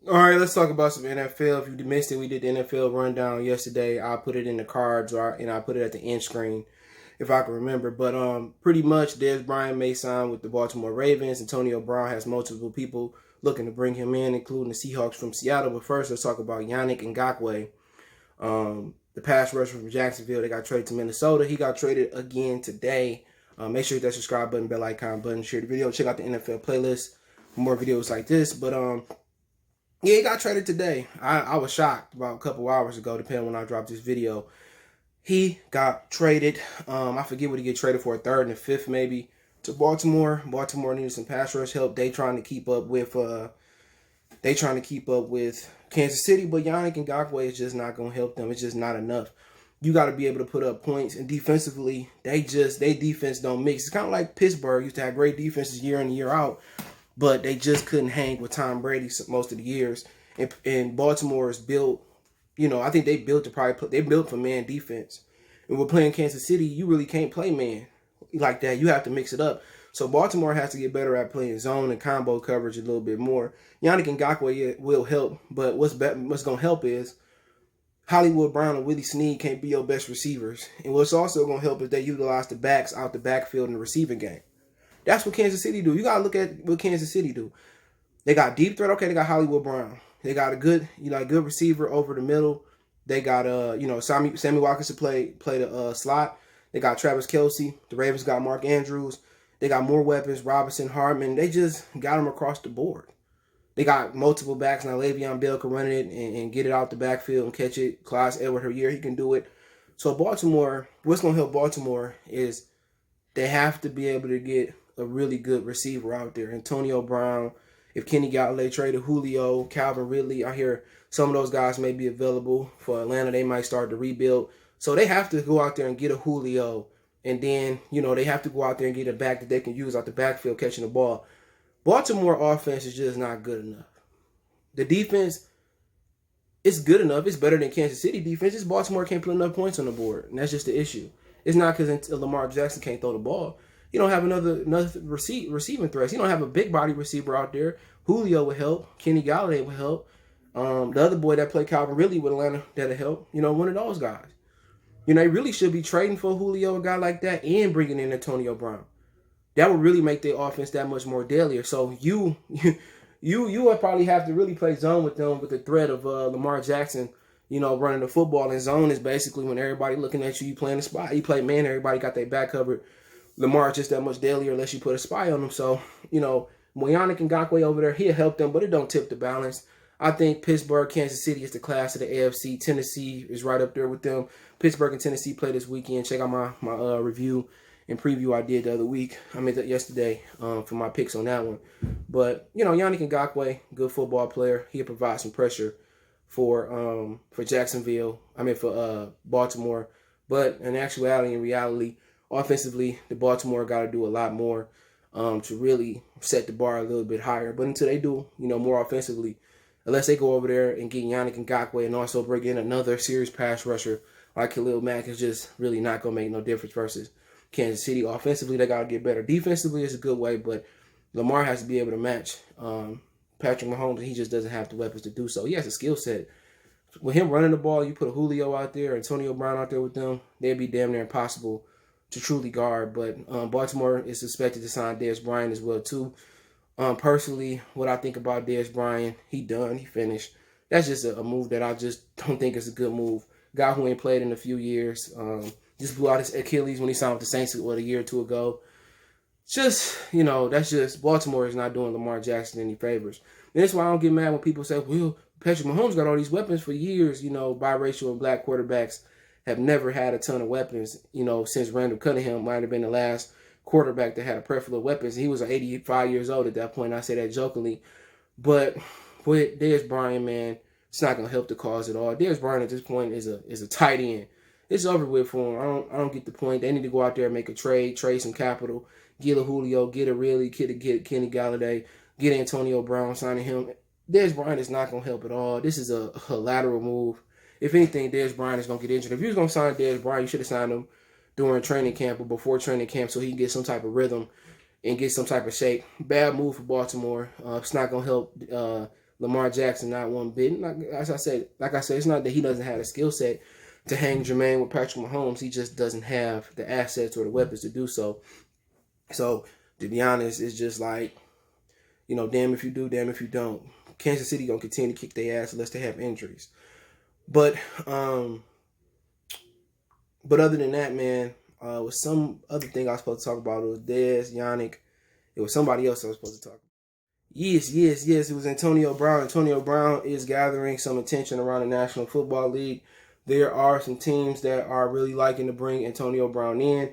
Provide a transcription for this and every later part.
All right, let's talk about some NFL. If you missed it, we did the NFL rundown yesterday. I put it in the cards, and I put it at the end screen, if I can remember. But pretty much, Dez Bryant may sign with the Baltimore Ravens. Antonio Brown has multiple people looking to bring him in, including the Seahawks from Seattle. But first, let's talk about Yannick Ngakoue, the pass rusher from Jacksonville. They got traded to Minnesota. He got traded again today. Make sure you hit that subscribe button, bell icon button, share the video. Check out the NFL playlist for more videos like this. But yeah, he got traded today. I was shocked about a couple hours ago, depending on when I dropped this video. He got traded. I forget what he get traded for, a third and a fifth maybe, to Baltimore. Baltimore needed some pass rush help. They trying to keep up with Kansas City, but Yannick Ngakoue is just not gonna help them. It's just not enough. You got to be able to put up points, and defensively, they defense don't mix. It's kind of like Pittsburgh used to have great defenses year in and year out, but they just couldn't hang with Tom Brady most of the years. And Baltimore is built, I think they built for man defense. And we're playing Kansas City, you really can't play man like that. You have to mix it up. So Baltimore has to get better at playing zone and combo coverage a little bit more. Yannick Ngakoue will help, but what's going to help is Hollywood Brown and Willie Snead can't be your best receivers. And what's also going to help is they utilize the backs out the backfield in the receiving game. That's what Kansas City do. You got to look at what Kansas City do. They got deep threat. Okay, they got Hollywood Brown. They got a good, good receiver over the middle. They got, Sammy Watkins to play the slot. They got Travis Kelce. The Ravens got Mark Andrews. They got more weapons, Robinson, Hartman. They just got them across the board. They got multiple backs. Now, Le'Veon Bell can run it and get it out the backfield and catch it. Clyde Edwards-Helaire, he can do it. So Baltimore, what's going to help Baltimore is they have to be able to get a really good receiver out there. Antonio Brown, if Kenny Galladay traded, Julio, Calvin Ridley, I hear some of those guys may be available for Atlanta. They might start to rebuild. So they have to go out there and get a Julio. And then, they have to go out there and get a back that they can use out the backfield catching the ball. Baltimore offense is just not good enough. The defense is good enough. It's better than Kansas City defense. Just Baltimore can't put enough points on the board. And that's just the issue. It's not because Lamar Jackson can't throw the ball. You don't have another receiving threats. You don't have a big body receiver out there. Julio would help. Kenny Galladay would help. The other boy that played Calvin Ridley with Atlanta, that'll help. One of those guys. They really should be trading for Julio, a guy like that, and bringing in Antonio Brown. That would really make their offense that much more deadlier. So you would probably have to really play zone with them with the threat of Lamar Jackson, running the football. And zone is basically when everybody looking at you playing the spy. You play man, everybody got their back covered. Lamar is just that much deadlier unless you put a spy on them. So, Yannick Ngakoue over there, he'll help them, but it don't tip the balance. I think Pittsburgh, Kansas City is the class of the AFC. Tennessee is right up there with them. Pittsburgh and Tennessee play this weekend. Check out my review and preview I did the other week. I mean, yesterday for my picks on that one. But, Yannick Ngakoue, good football player. He'll provide some pressure for Jacksonville. For Baltimore. But in actuality, in reality, offensively, the Baltimore got to do a lot more to really set the bar a little bit higher. But until they do, more offensively, unless they go over there and get Yannick Ngakoue and also bring in another serious pass rusher like Khalil Mack, is just really not going to make no difference versus Kansas City. Offensively, they got to get better. Defensively, it's a good way, but Lamar has to be able to match Patrick Mahomes. He just doesn't have the weapons to do so. He has a skill set. With him running the ball, you put a Julio out there, Antonio Brown out there with them, they'd be damn near impossible to truly guard. But Baltimore is suspected to sign Dez Bryant as well, too. Personally, what I think about Dez Bryant, he finished. That's just a move that I just don't think is a good move. Guy who ain't played in a few years, just blew out his Achilles when he signed with the Saints, a year or two ago. That's just, Baltimore is not doing Lamar Jackson any favors. And that's why I don't get mad when people say, well, Patrick Mahomes got all these weapons for years. Biracial and black quarterbacks have never had a ton of weapons, since Randall Cunningham might have been the last quarterback that had a plethora of weapons. He was 85 years old at that point. I say that jokingly. But with Dez Bryant, man, it's not gonna help the cause at all. Dez Bryant at this point is a tight end. It's over with for him. I don't get the point. They need to go out there and make a trade some capital, get a Julio, get a Kenny Galladay, get Antonio Brown, signing him. Dez Bryant is not gonna help at all. This is a lateral move. If anything, Dez Bryant is gonna get injured. If you was gonna sign Dez Bryant, you should have signed him during training camp or before training camp so he can get some type of rhythm and get some type of shape. Bad move for Baltimore. It's not gonna help Lamar Jackson not one bit. Like I said, it's not that he doesn't have the skill set to hang Jermaine with Patrick Mahomes. He just doesn't have the assets or the weapons to do so. So to be honest, it's just like, you know, damn if you do, damn if you don't. Kansas City gonna continue to kick their ass unless they have injuries. But other than that, man, was some other thing I was supposed to talk about. It was Dez, Yannick. It was somebody else I was supposed to talk about. Yes. It was Antonio Brown. Antonio Brown is gathering some attention around the National Football League. There are some teams that are really liking to bring Antonio Brown in.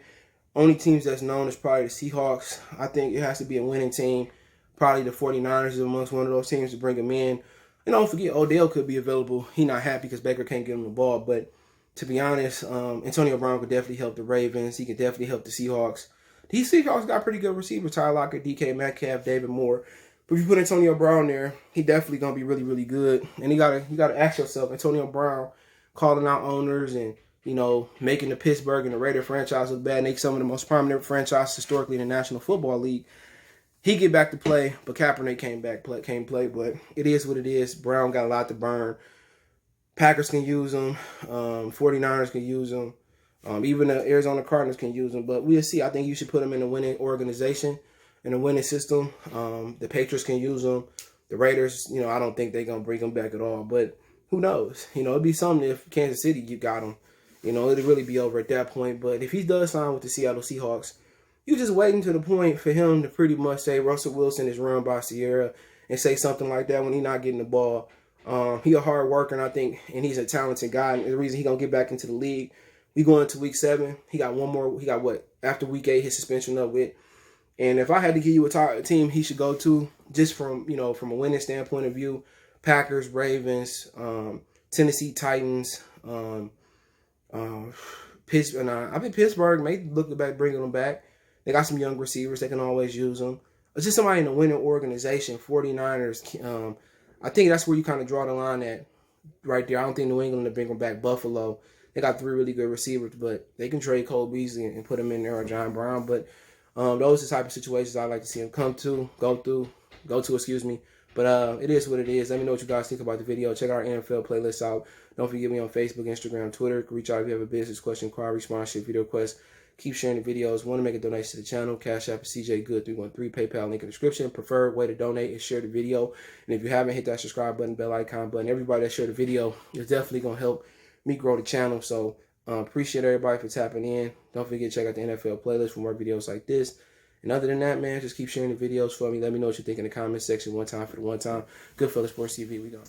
Only teams that's known is probably the Seahawks. I think it has to be a winning team. Probably the 49ers is amongst one of those teams to bring him in. And don't forget, Odell could be available. He's not happy because Baker can't get him the ball. But to be honest, Antonio Brown could definitely help the Ravens. He could definitely help the Seahawks. These Seahawks got pretty good receivers. Tyler Lockett, DK Metcalf, David Moore. But if you put Antonio Brown there, he definitely going to be really, really good. And you gotta ask yourself, Antonio Brown calling out owners and, you know, making the Pittsburgh and the Raider franchise look bad, make some of the most prominent franchises historically in the National Football League. He get back to play, but Kaepernick can't play. But it is what it is. Brown got a lot to burn. Packers can use him. 49ers can use him. Even the Arizona Cardinals can use him. But we'll see. I think you should put him in a winning organization, in a winning system. The Patriots can use him. The Raiders, you know, I don't think they're going to bring him back at all. But who knows? You know, it'd be something if Kansas City, you got him. You know, it'd really be over at that point. But if he does sign with the Seattle Seahawks, you just waiting to the point for him to pretty much say Russell Wilson is run by Sierra and say something like that when he's not getting the ball. He a hard worker, and I think, and he's a talented guy. And the reason he gonna get back into the league, we going into week 7. He got one more. He got what after week 8, his suspension up with. And if I had to give you a team he should go to, just from from a winning standpoint of view, Packers, Ravens, Tennessee Titans, Pittsburgh. I think Pittsburgh may look back bringing them back. They got some young receivers. They can always use them. It's just somebody in a winning organization. 49ers. I think that's where you kind of draw the line at right there. I don't think New England will bring them back. Buffalo. They got 3 really good receivers, but they can trade Cole Beasley and put him in there, or John Brown. But those are the type of situations I like to see him go to, excuse me. But it is what it is. Let me know what you guys think about the video. Check our NFL playlist out. Don't forget me on Facebook, Instagram, Twitter. Reach out if you have a business question, inquiry, sponsorship, video request. Keep sharing the videos. Want to make a donation to the channel? Cash App is CJ Good 313. PayPal link in the description. Preferred way to donate is share the video. And if you haven't, hit that subscribe button, bell icon button. Everybody that shared the video is definitely gonna help me grow the channel. So appreciate everybody for tapping in. Don't forget to check out the NFL playlist for more videos like this. And other than that, man, just keep sharing the videos for me. Let me know what you think in the comment section. One time for the one time. Goodfellas Sports TV. We gone.